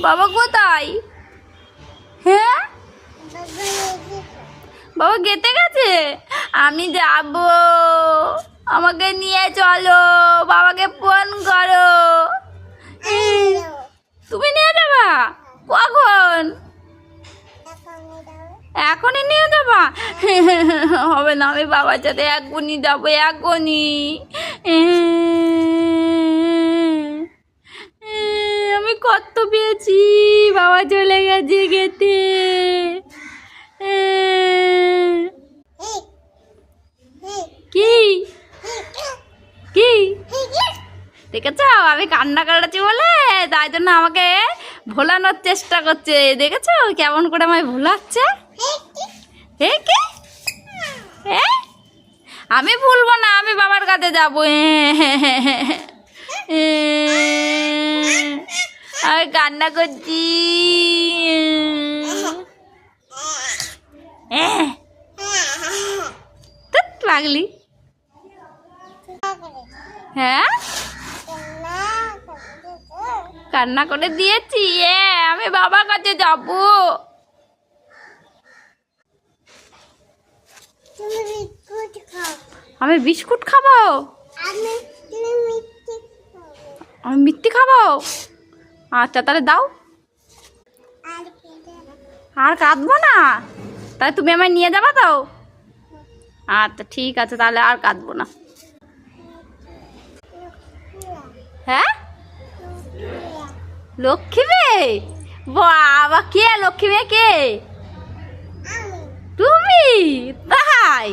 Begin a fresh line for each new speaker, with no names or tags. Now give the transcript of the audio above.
বাবা কোথায়? হ্যাঁ, বাবা গেতে গেছে। আমি যাব, আমাকে নিয়ে চলো, বাবাকে ফোন করো। তুমি নিয়ে যাবা? কখন? এখনই নিয়ে যাবা? হবে না, আমি বাবার সাথে এখনই যাবো, এখনই। আমি কত পেয়েছি, বাবা চলে গেছে গেতে। কি কি দেখেছ, আমি কান্না করেছি বলে তাই জন্য আমাকে ভোলানোর চেষ্টা করছে। দেখেছো কেমন করে আমায় ভোলাচ্ছে? কি আমি ভুলবো না, আমি বাবার কাছে যাবো। আমি কান্না করছি। পাগলি। হ্যাঁ, কান্না করে দিয়েছি। আমি বাবার কাছে যাব। আমি বিস্কুট খাবো? আমি মিষ্টি খাবো? আচ্ছা তাহলে দাও। আর কাঁদবো না? তাহলে তুমি আমায় নিয়ে যাবা তো? আচ্ছা ঠিক আছে, তাহলে আর কাঁদবো না। হ্যাঁ, লক্ষ্মী মেয়ে? বাবা, কে লক্ষ্মী মেয়ে? কে তুমি? তাই?